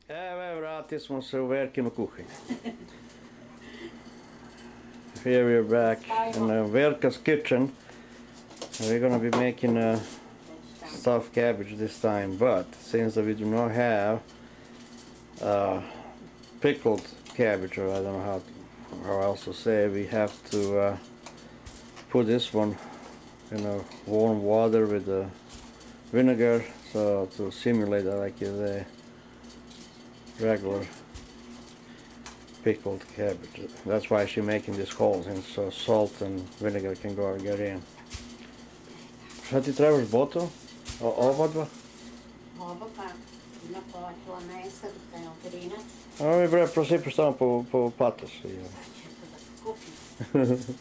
Evo, vratili smo se u Verkinu kuhinju. Here we're back in Verka's kitchen. We're gonna be making a stuffed cabbage this time, but since we do not have pickled cabbage, or I don't know how else to say, we have to put this one in warm water with the vinegar, so to simulate like the regular pickled cabbage. That's why she's making this cold, and so salt and vinegar can get in. Šta ti trebaš, boto? Oba dva? Oba pa na pola kila mesa, da je operinač. Ovi bre, prosipaš tamo po patosu. Sad ću to da skupim.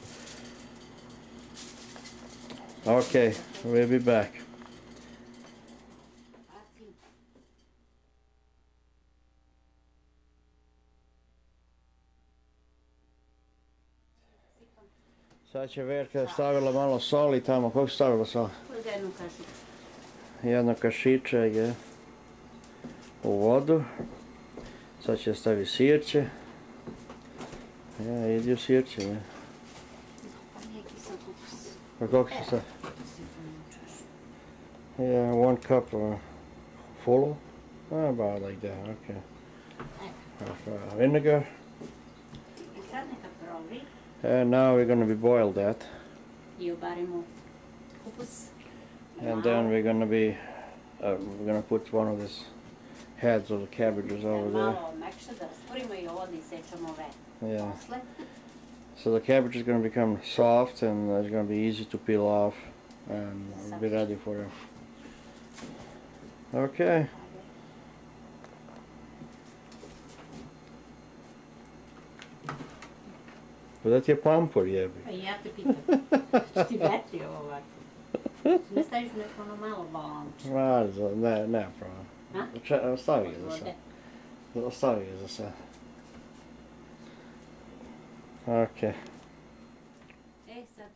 Okay, we'll be back. Sad će Verka stavila malo soli tamo. Koliko si stavila soli? Jednu kašicu. Jedno kašiće je u vodu. Sad će stavi sirće. Ja, idi u sirće. Ja. Pa neki sam kupus. Pa koliko si sad? Yeah, 1 cup full. About like that, okay. Of vinegar. I sad neka provi. And now we're going to be boil that. I obarimo kupus. And then we're going to put one of these heads of the cabbages over there. Malo mekše da rastvorimo i ovo isečemo ove posle. So the cabbage is going to become soft, and it's going to be easy to peel off and be ready for it. Okay. Pa da ti je pampur, jebi. Pa i ja te pitam, što ti vetri ovo ovako? Ne staviš neko ono malo balonče? Ne, problem. Ostavi ga za sad. Ostavi ga za sad. Ok. Sad.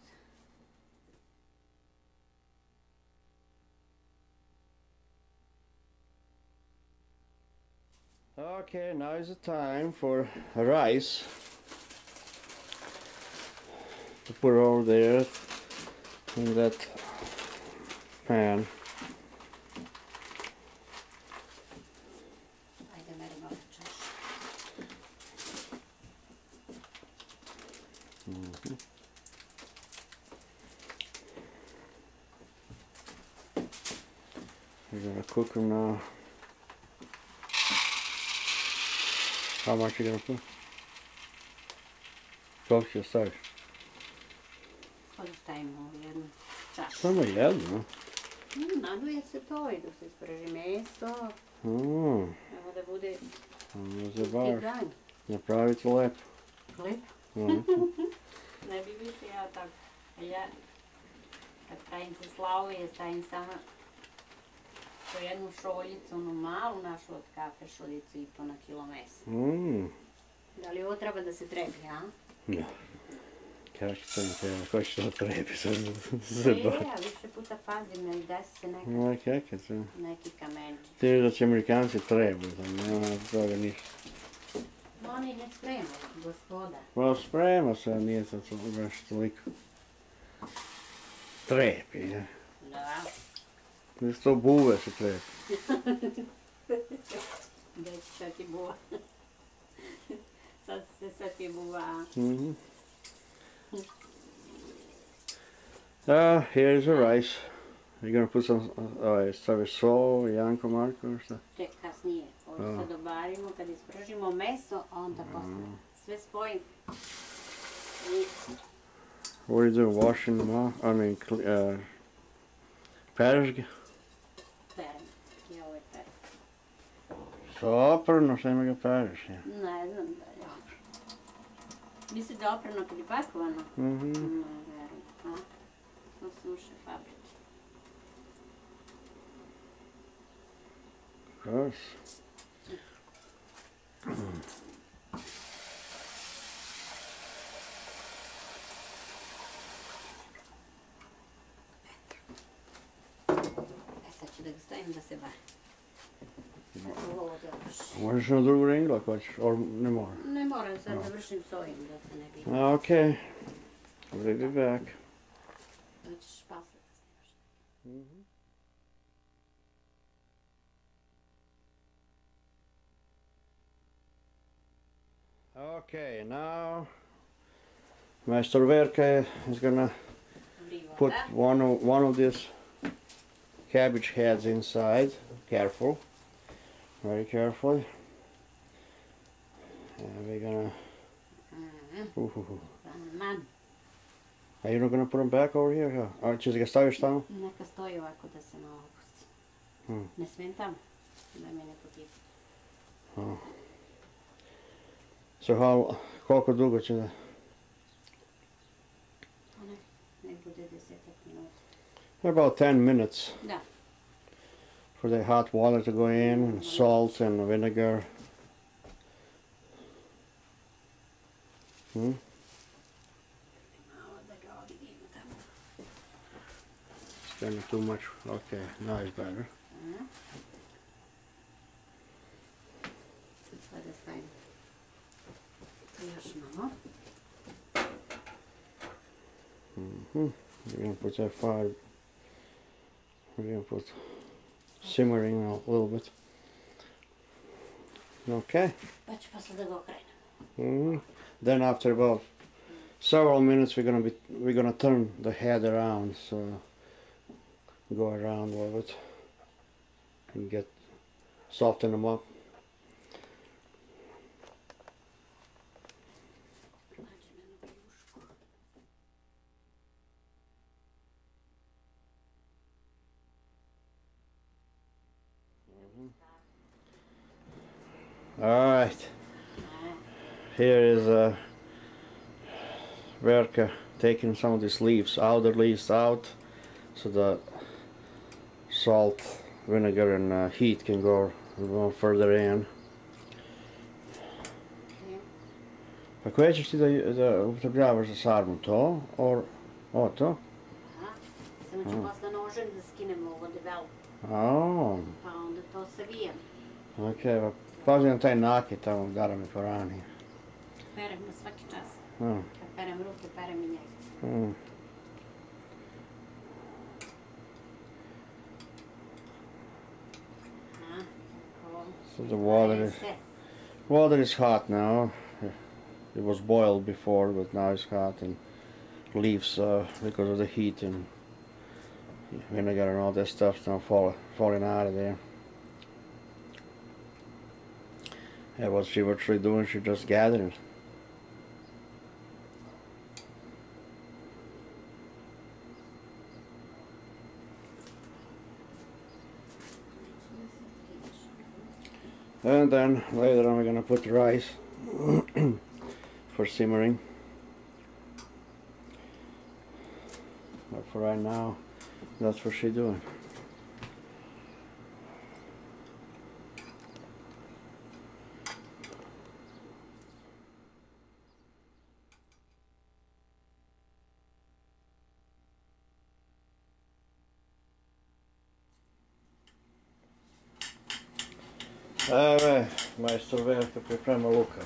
Okay, now is the time for rice. To put over there in that pan. Ajde, meri malo čaš. We're gonna cook them now. How much are you gonna put? Koliko ćeš staviš? Koliko stavimo u jednu čašu? Samo jedno. Naduje se to i da se ispraži meso. Evo da bude Zabaš. Napraviti lepo. Lepo? Ne bi više ja tako. Ja kad pravim se slavuje stavim samo po jednu šoljicu, onu malu našu od kafe šoljicu i po na kilo mesa. Da li ovo treba da se trebi, a? Ne. Kako sam treba, ko će to trebi sad Ja više puta pazim, ali desi se neki kamenčić. Ti da će Amerikanci trebati, nema toga ništa. Oni ne sprema, gospoda. Pa sprema se, nije to baš toliko. Trebi, ja. Da. Da to buve se trebi. Gdje će sad ti buva? Sad se sad ti buva. Here is the rice. You're gonna put some, staviš sol, Janko, Marko, šta? Ček, kasnije. Ovo sad obarimo, kad ispržimo meso, onda posle sve spojim. What are you doing, washing them off? I mean, pereš ga? Perem. I ovo je perem. Oprano, šta ima ga pereš, ja? Ne znam da je oprano. Misli da je oprano kad je pakovano? Ne verujem, a? To suše fabrike. Kroz. Sad ću da ga stavim da se vari. Ovo ovdje. još. Možeš na drugu ringlu ako hoćeš, ne mora. Ne moram sad završim s ovim da se ne bi... Okay, we'll be back. Da ćeš pasati snimaš. Okay, now Master Verka is gonna put one of these cabbage heads inside. Careful, very carefully. And we're gonna. Man, Are you not gonna put them back over here? Or ćeš ga staviš tamo? neka stoji ovako da se malo opusti. Ne smijem tamo, da mi ne potipu. So koliko dugo će da? Nek bude 10 minuta. About 10 minutes Da. for the hot water to go in, and salt and vinegar. Malo da ga odivimo tamo. Spending too much. Okay, now it's better. Sad da stavim još malo. You're gonna put that fire. We're gonna put simmering a little bit. Okay. Pa ću posle da ga okrenem. Then after about several minutes, we're gonna turn the head around, so go around a little bit and soften them up. All right. Here is Verka taking some of these leaves, outer leaves out, so the salt, vinegar, and heat can go further in. Pa koje ćeš ti da upotrebljavaš za sarmu, to? O, to? Samo ću posle nožem da skinem ovo debelo. Pa onda to savijem. Ok, pa pazi na taj nakit tamo, udara mi po rani. Perem na svaki čas. Kad perem ruke, perem i njega. So the water is hot now. It was boiled before, but now it's hot, and leaves because of the heat and vinegar and all that stuff now falling out of there. Yeah, what's she virtually doing? She just gathering. And then later on we're gonna put the rice for simmering. But for right now, that's what she's doing. Evo, majstor Verka priprema luka.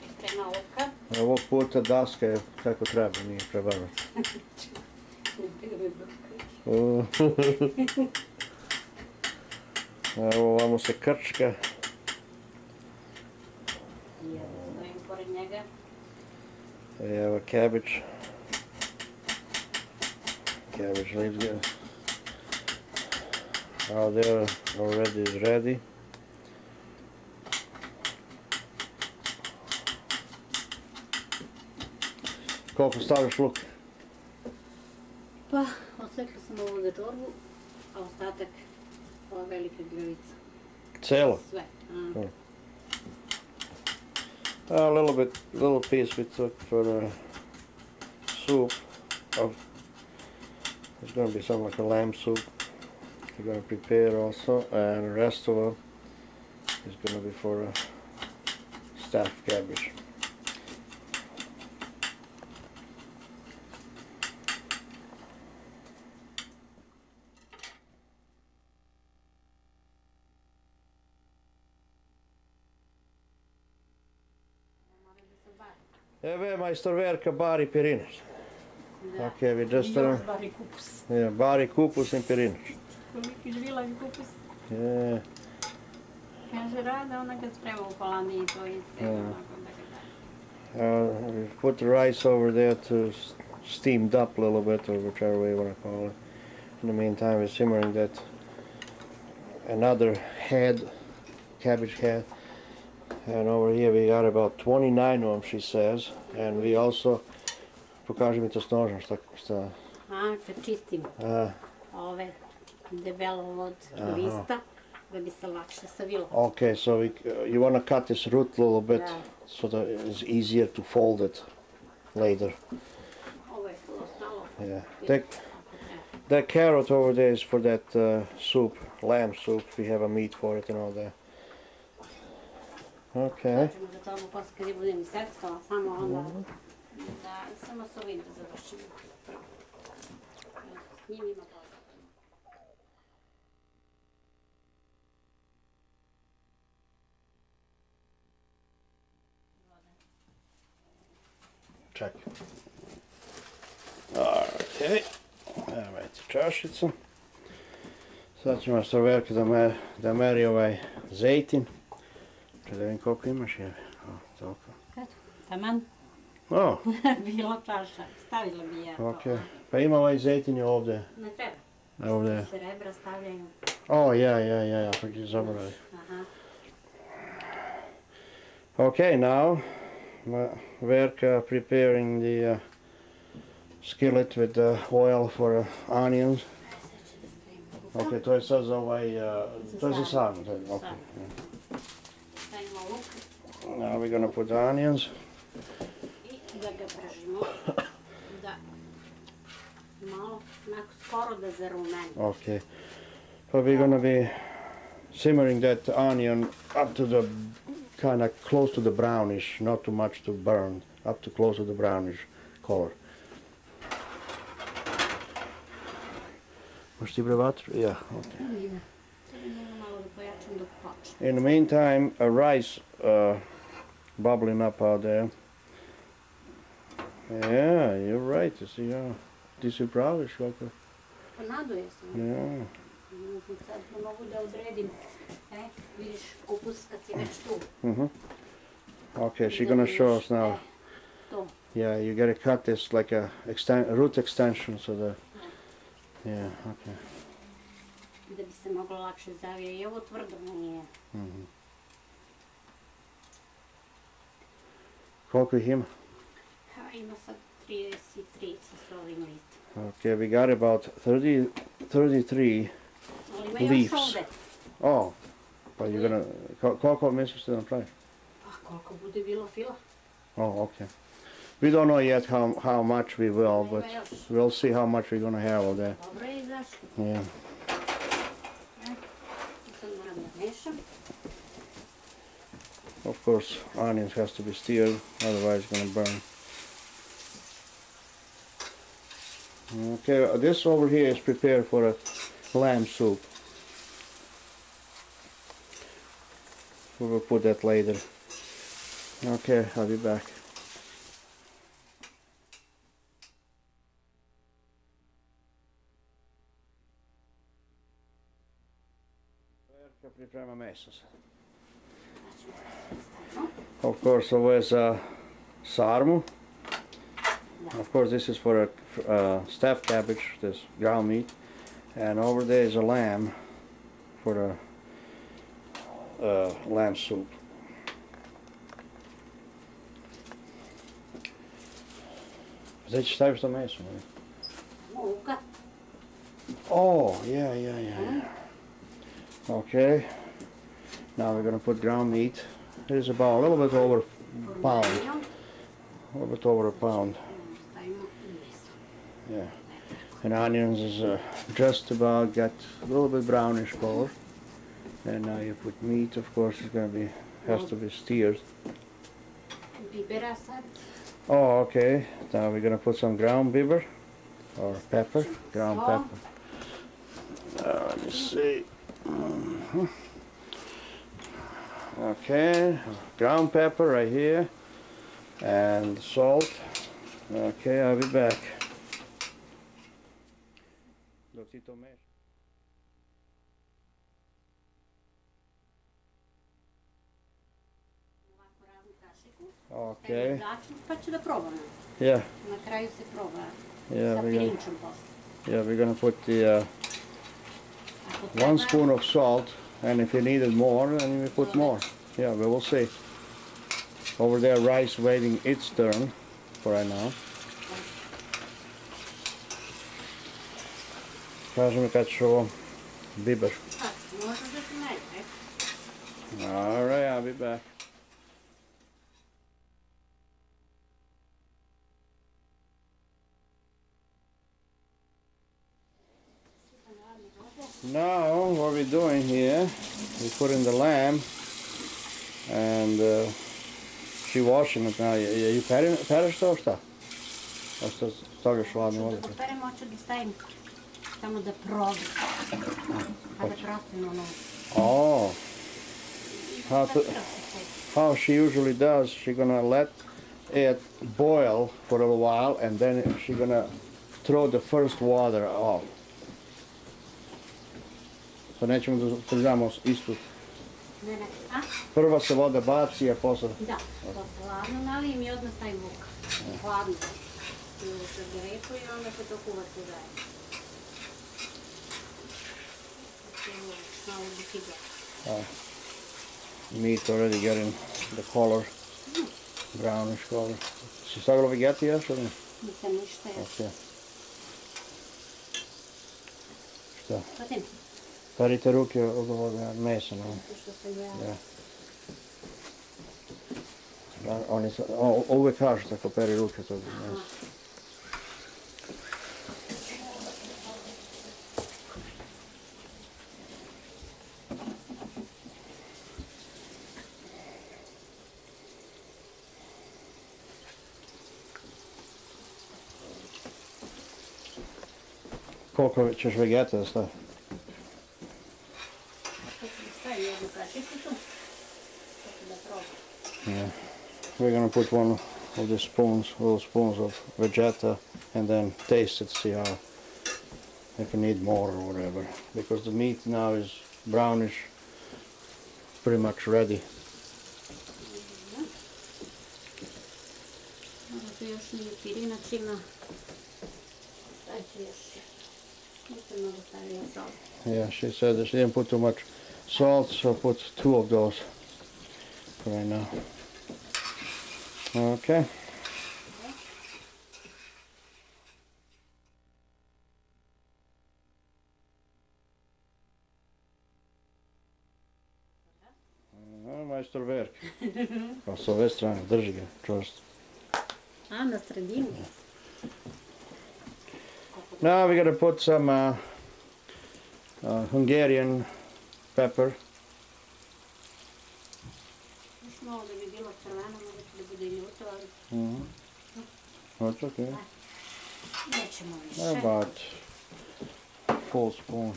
Priprema luka. Ovog puta daska je kako treba, nije prevrnuta. Evo, ovamo se krčka. I ja stojim pored njega. Evo cabbage. Cabbage leaves good. Out there already is ready. Koliko staviš luk? Pa, osekla sam ovo za čorbu, a ostatak ova velika gljivica. Celo? Sve. A little piece we took for soup. It's going to be something like a lamb soup. We're going to prepare also, and the rest of it is going to be for stuffed cabbage. Evo je majstor Verka bari pirinač. Da. Okay, we just I još bari kupus. yeah, bari kupus in pirinač. Koliki žvilan kupus. Yeah. Kaže Rada, ona kad sprema u Holandiji to i sprema onako da ga daje. We put the rice over there to steamed up a little bit, or whichever way you want to call it. In the meantime, we're simmering that another head, cabbage head. And over here we got about 29 of them, she says. And we also, pokaži mi to s nožem, šta. Kad čistim ove debelo od lista, da bi se lakše savilo. Okay, so you want to cut this root a little bit so that it's easier to fold it later. Ovo je ostalo. Yeah. That carrot over there is for that soup, lamb soup. We have a meat for it and all that. Okay. Sad ćemo da to posle kad je budem seckala, samo onda da samo s ovim da završimo. S njim ima posle. Check. Okay. Evo čašicu. Sad ćemo s Verka da meri ovaj zejtin. Da vidim koliko imaš, jevi. Toliko. Eto, taman. O! Bila čaša, stavila bi ja to. Okay. Pa ima ovaj zejtin je ovdje. Ne treba. Ovdje. Se rebra stavljaju. Oh, ja, pa ti zaboravim. Aha. Okay, now Verka preparing the skillet with the oil for onions. Okay, to je sad za ovaj, to je za sarmu. Okay. Stavimo luk. Now we're gonna put the onions. I da ga pržimo. Da malo, onako skoro da zarumeni. Okay. So we're gonna be simmering that onion up to the kind of close to the brownish, not too much to burn, up to close to the brownish color. Možeš ti bre vatru? Yeah, okay. Malo da pojačam dok počne. In the meantime, a rice bubbling up out there. Yeah, you're right. You see, ti si pravi škoka. Pa naduje se. Yeah. Sad mogu da odredim. Vidiš kupus kad si već tu. Okay, she's gonna show us now. To. Yeah, you gotta cut this like a root extension, so the. Yeah, okay. Da bi se moglo lakše zavije. I ovo tvrdo nije. Koliko ih ima? Ima sad 33 sa ovim listom. Okay, we got about 33 Ali ima još leaves. ovde. Oh, but you're gonna. Koliko misliš da napraviš? Pa koliko bude bilo fila. Oh, okay. We don't know yet how much we will, but we'll see how much we're gonna have of that. Dobro je izašlo. Yeah. Sad moram da mešam. Of course, onions has to be steered, otherwise it's gonna burn. Okay, this over here is prepared for a lamb soup. We will put that later. Okay, I'll be back. Verka priprema meso. Of course, ovo je za sarmu. Of course, this is for a stuffed cabbage, this ground meat, and over there is a lamb for the lamb soup. Zdaj ćeš staviš to meso, ne? Luka. Oh, yeah. Okay. Now we're gonna put ground meat. It is about a little bit over a pound. A little bit over a pound. Stavimo i meso. Yeah. And onions is just about got a little bit brownish color. And now you put meat, of course, it's gonna be, has to be steered. Bibera sad. Oh, okay. Now we're gonna put some ground pepper or pepper, ground pepper. Let me see. Okay, ground pepper right here. and salt. Okay, I'll be back. Dok ti to meš. Ovako ravnu kašiku. Okay. Pa ću da probam. Yeah. Na kraju se proba Yeah, sa pirinčom posle. yeah, we're gonna put the 1 spoon of salt, and if you needed more, then we put more. Yeah, we will see. Over there, rice waiting its turn for right now. Kaži mi kad ćeš ovo biber. Možda da se najde. Alright, I'll be back. Now, what we're doing here, we put in the lamb, and she washing it now. You pereš to šta? Ošto stavljaš hladnu vodu? Da perem, hoću da stavim tamo da probi. Pa da prostim ono. Oh. How she usually does, she's gonna let it boil for a little while, and then she's gonna throw the first water off. Pa nećemo da pridamo istu. Ne, a? Prva se voda baci, a posle... Da, posle hladno nalijem i odmah stavim luk. Hladno. I u šargarepu i onda se to kuva sve zajedno. Malo bukide. Meat already getting the color, brownish color. Si stavila vegeti još ili ne? Nisam ništa još. Okay. Šta? Patim. Perite ruke od ovoga mesa, no? Što sam ja. Da. Oni uvijek kažu tako peri ruke od mesa. Koliko ćeš vegeta da stavi? Yeah. We're gonna put one of the spoons, little spoons of vegeta, and then taste it, see how, if you need more or whatever. Because the meat now is brownish, pretty much ready. Još nije pirinac ima. Daj ću još. Nisam mnogo stavila salt. Yeah, she said that she didn't put too much salt, so put 2 of those for right now. Okay. Majstor Verka. Pa s ove strane, drži ga, čvrsto. A, na sredini. Now we're gonna put some Hungarian pepper. Još malo da bi bilo crveno, možda će da bude ljuto, ali... That's okay. Nećemo više. About full spoon.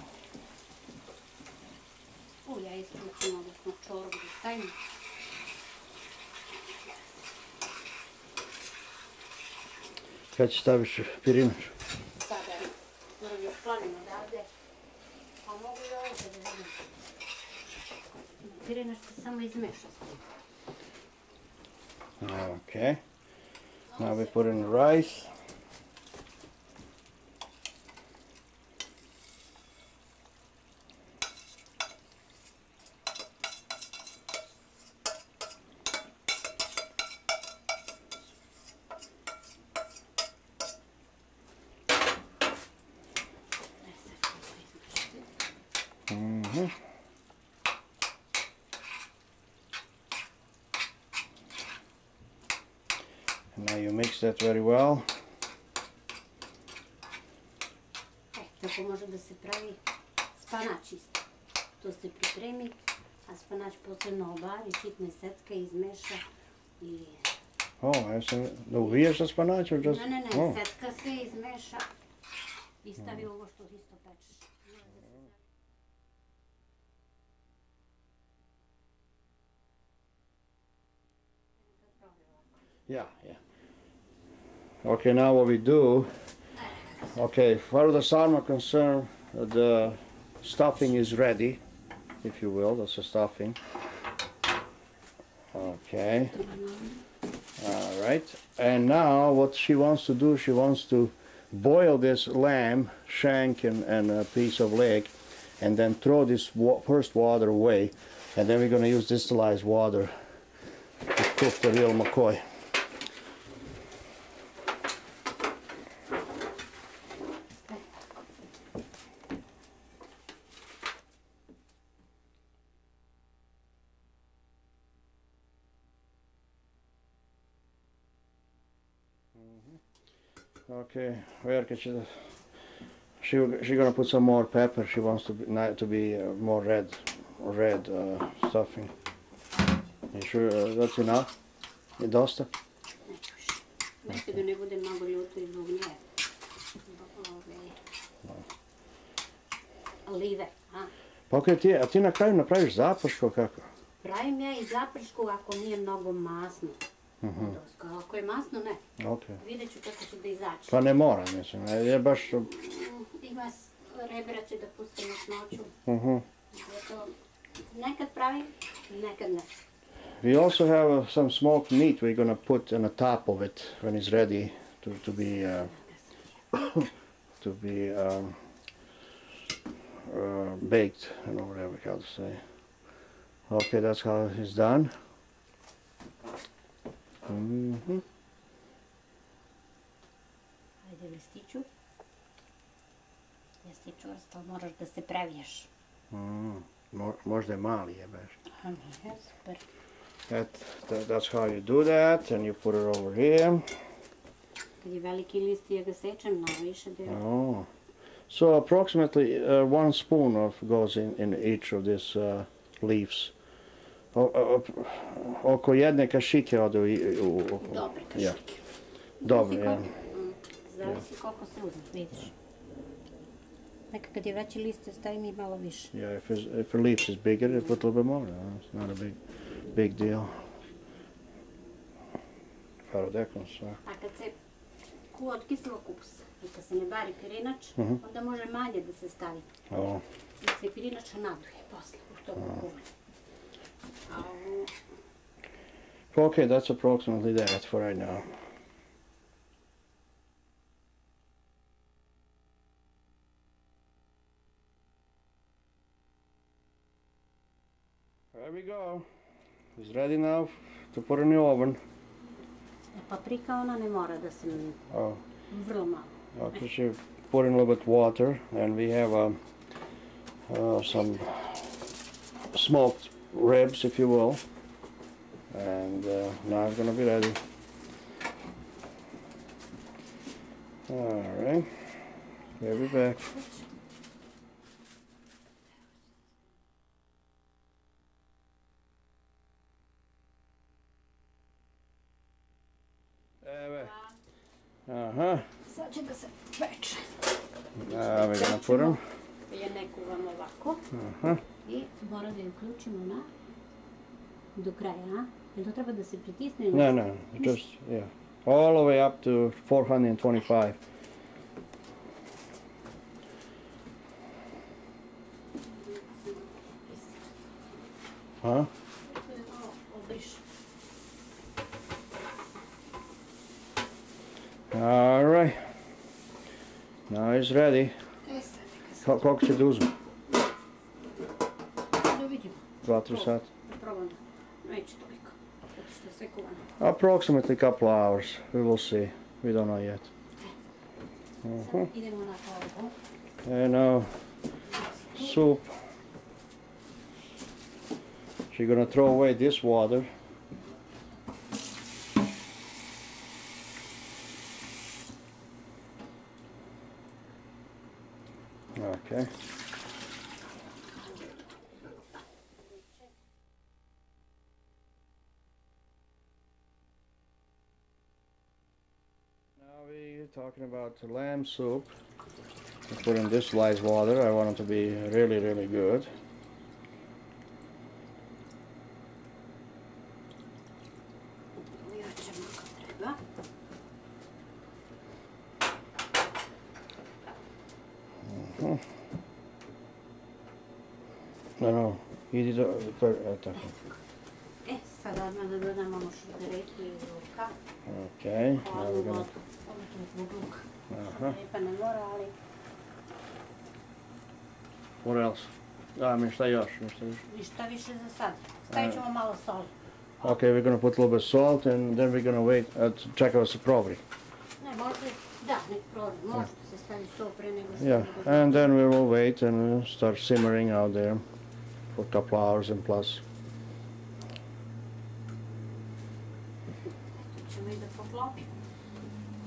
Ja isključim odnosno čorbu da stavim. Kad će staviš pirinač? Sada moram još klanim odavde. A mogu i ovdje da vidim. Pirinač se samo izmeša. Okay. Now we put in rice. And now you mix that very well. Tako može da se pravi spanač isto. To se pripremi, a spanač posebno obari, sitne secka izmeša i... Ja sam da uvijaš sa spanačom? Ne, secka se izmeša i stavi ovo što isto pečeš. Yeah, yeah. Okay, now what we do, okay, as far as the sarma concerned, the stuffing is ready, if you will. That's the stuffing. Okay. All right. And now what she wants to do, she wants to boil this lamb shank and a piece of leg, and then throw this first water away, and then we're going to use distillized water to cook the real McCoy. Okay, Verka, she's gonna put some more pepper. She wants to be more red stuffing. You sure that's enough? Je dosta? Neće da ne bude mnogo ljuto i zbog nje. Olive, a? Pa okej, a ti na kraju napraviš zaprško kako? Pravim ja i zapršku ako nije mnogo masno. Ako je masno, ne. Okay. Vidjet ću kako će da izaći. Pa ne mora, mislim, je baš... Ima rebra će da puste masnoću. Uh-huh. Nekad pravim, nekad ne. We also have some smoked meat we're gonna put on the top of it when it's ready to be baked, I don't know whatever how to say. Okay, that's how it's done. Mm-hmm. Ajde listiću. Jesi čvrsto, moraš da se previješ. Možda je mali je baš. Aha, nije, super. That's how you do that, and you put it over here. Kad je veliki list, ja ga sečem na više dela. Oh. So approximately 1 spoon goes in each of these leaves. Oko jedne kašike ode u... Dobre kašike. Dobre, ja. Zavisi koliko se uzme, vidiš. Nekad kad je veći list, stavim i malo više. Yeah, if the leaf is bigger, you put a little bit more. It's not a big deal. Farodekon, so. A kad se kuva od kiselog kupusa i kad se ne bari pirinač, onda može manje da se stavi. Da se pirinač naduje posle u tom kuvanju. Okay, that's approximately that for right now. There we go. It's ready now to put in the oven. Paprika ona ne mora da se vrlo malo. Okay, so put in a little bit water, and we have some smoked ribs, if you will, and now it's gonna be ready. All right, we'll be back. Sad će da se peče. Now we're gonna put them. Ja ne kuvam ovako. I mora da je uključimo na do kraja, a? Jel to treba da se pritisne? No, just, yeah. All the way up to 425. Huh? All right. Now it's ready. Koliko će da uzme? Da vidimo. 2-3 sata? Probam da. Neće toliko. Zato što je sve kuvano. Approximately a couple of hours. We will see. We don't know yet. Sad idemo na ovo. And now, soup. She's gonna throw away this water. Okay. Now we're talking about the lamb soup. I put in this light water. I want it to be really, really good. Da. No, idi tako. Sada odmah da dodamo ono šargarepu iz luka. Okay. Hladnu vodu. Ovo to je zbog luka. Šargarepa ne mora, ali... What else? Šta još? Ništa više za sad. Stavit ćemo malo soli. Okay, we're gonna put a little bit of salt and then we're gonna wait to check out the probri. Ne, možda, da, nek probri. Može se staviti sol pre nego što... Yeah, and then we will wait and start simmering out there for a couple hours and plus. Tu ćemo i da poklopimo.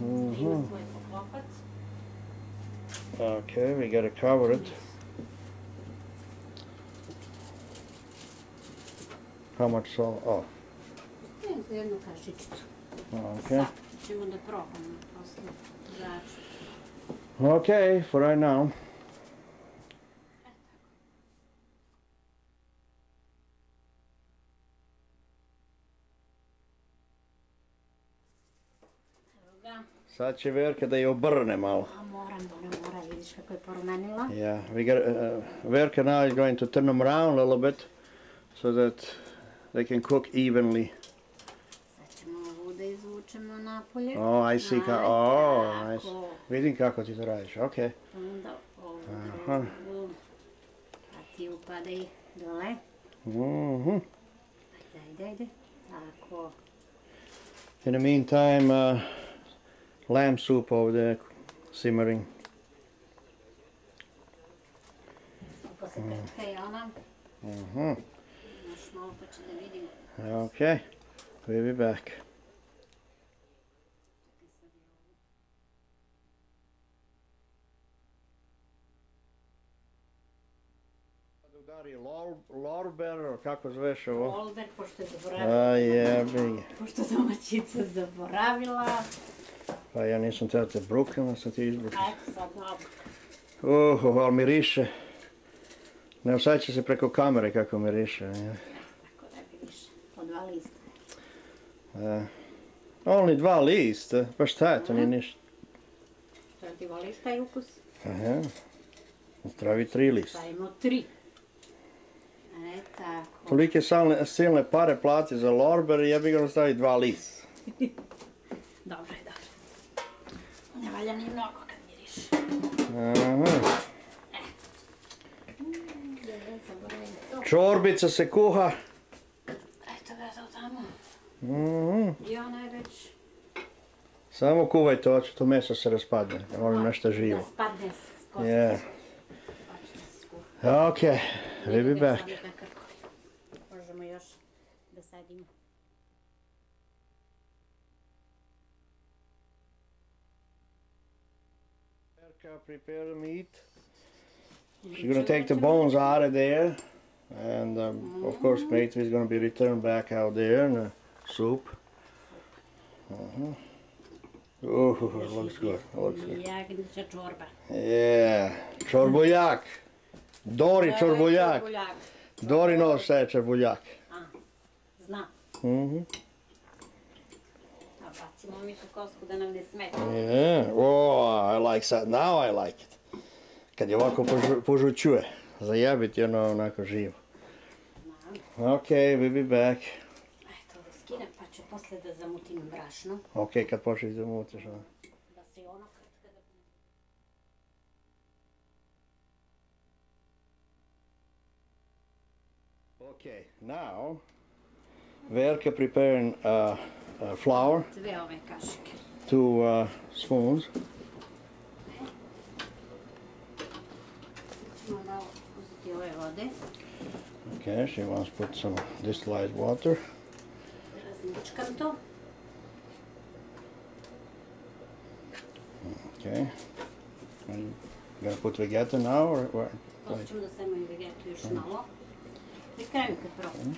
Ima svoj poklopac. Okay, we gotta cover it. How much salt? Oh. Za jednu kašičicu. Okay. Sad ćemo da probamo posle začu. Okay, for right now. Evo ga. Sad će Verka da je obrne malo. A mora, vidiš kako je porumenila. Yeah, we got Verka now is going to turn them around a little bit so that they can cook evenly. Sad ćemo ovu da izvučemo napolje. Oh, I see. Oh, nice. Vidim kako ti to radiš. Okay. Onda ovu drugu. A ti upadaj dole. Ajde. Tako. In the meantime, lamb soup over there simmering. Ako se krčka i ona. Još malo pa ću da vidim. Okay, we'll be back. Udari lorber, kako zveš ovo? Lorber, pošto je zaboravila. A jebi. Pošto domaćica zaboravila. Pa ja nisam teo te brukam, da sam ti izbrukao. Eto sad dobro. Ali miriše. Ne osjeća se preko kamere kako miriše. Tako da bi više. Po 2 lista. Only 2 lista? Pa šta je, to nije ništa. Šta ti voliš taj ukus? Aha. Travi 3 lista. Stavimo 3. Tako. Tolike silne pare plati za lorber i ja bih ga staviti 2 lista. Dobro. Ne valja ni mnogo kad miriš. Aha. Čorbica se kuha. Eto ga to tamo. I ona je već... Samo kuvaj to, to meso se raspadne. Volim nešto živo. Da spadne s kosti. Yeah. Okay, we'll be back. Možemo još da sadimo. Verka, prepare the meat. She's gonna take the bones out of there, and of course, meat is gonna be returned back out there in the soup. Oh, it looks good. It looks good. Jagnića čorba. Yeah, čorboljak. Dori čorboljak. Dori knows šta je čorboljak. Zna. A bacimo mi tu kosku da nam ne smeta. Yeah, oh, I like that. Now I like it. Kad je ovako požućuje. Zajebiti ono onako živo. Okay, we'll be back. Eto da skinem pa ću posle da zamutim brašno. Okay, kad počneš da mutiš. Da se i ono krčka da... Okay, now Verka preparing flour. 2 ove kašike. 2 spoons. Ćemo malo uzeti ove vode. Okay, she wants to put some distilled water. Razničkam to. Okay. And you gonna put vegeta now or what? Posle ćemo da stavimo i vegetu još malo. Pri kraju kad probam.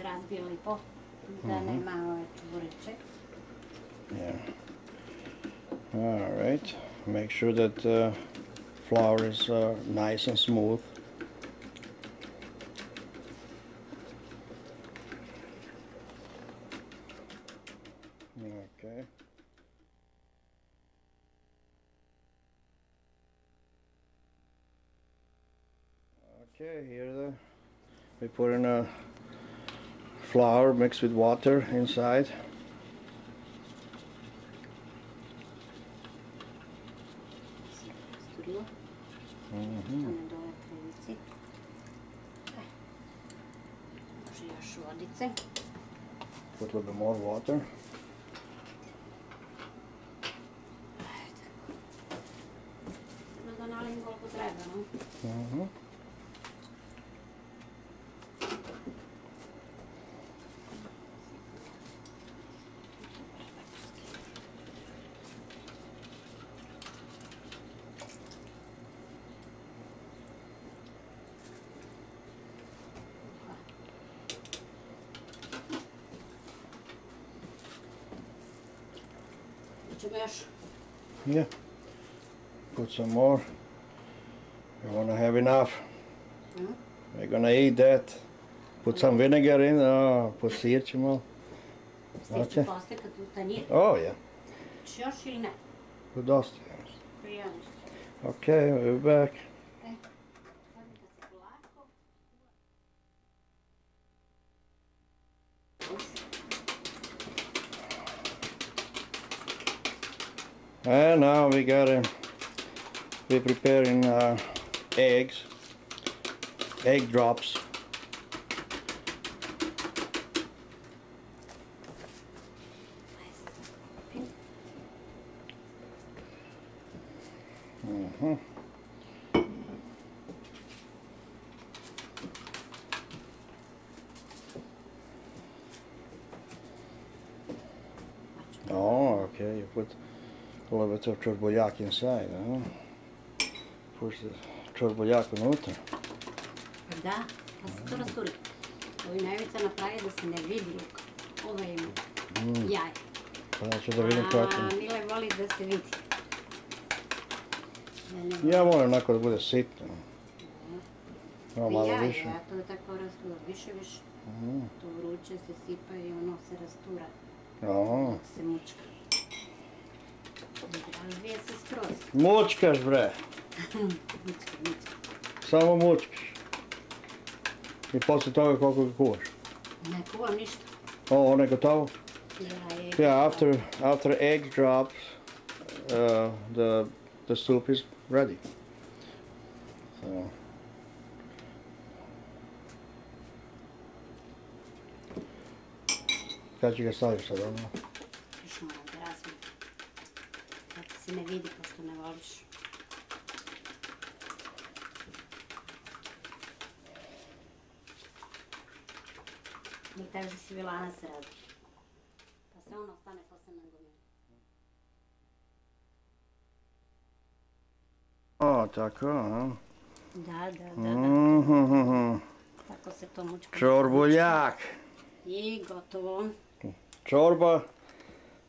razbio lipo, da nema ove čureće. Yeah. All right. Make sure that the flour is nice and smooth. Okay. Okay, here we put in a flour mixed with water inside. Stane dole previci. Može još vodice. Put a little bit more water. Da nalim koliko treba, no? Ćemo još? Yeah. Put some more. You want to have enough. We're gonna eat that. Put some vinegar in. Put sirće malo. Sir će poslije kad ustanije. Oh yeah. Će još ili ne? Put dosta. Prijavno. Okay, we're back. And now we're preparing eggs, egg drops. Oh, okay, you put a little bit of čorboljak inside, huh? Push the čorboljak unutra. Da, pa se to rasturi. Ovi najvica napravi da se ne vidi luk. Ovo je jaj. Pa ću da vidim kako. A Mile voli da se vidi. Ja volim onako da bude sitno. Malo više. Ja to tako rastura, više. To vruće se sipa i ono se rastura. Se mučka. Razvije se skroz. Mučkaš bre. Mučka. Samo mučkaš. I poslije toga koliko ga kuvaš? Ne kuvam ništa. Ono je gotovo? Yeah, after egg drops, the soup is ready. So. Kad ću ga staviti sad, ono? Još moram da razvijem. Zato se ne vidi, pošto ne voliš. Mi kaže si vilana se radi. Pa se ono ostane posle nagomilja. O, tako, a? Da. Tako se to mučka. Čorboljak. I gotovo. Chorba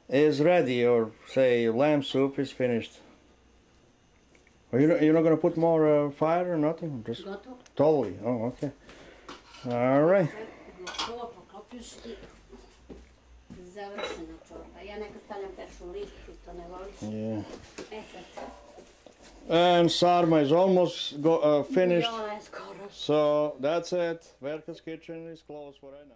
is ready, or say lamb soup is finished. You're not going to put more fire or nothing? Just Gotovo. totally. Oh, okay. All right. Gotovo, poklopiš i završena čorba. Ja nekad stavljam peršun list, ti to ne voliš. Yeah. Sad. And sarma is almost finished. I ona je skoro. So that's it. Verka's kitchen is closed for right now.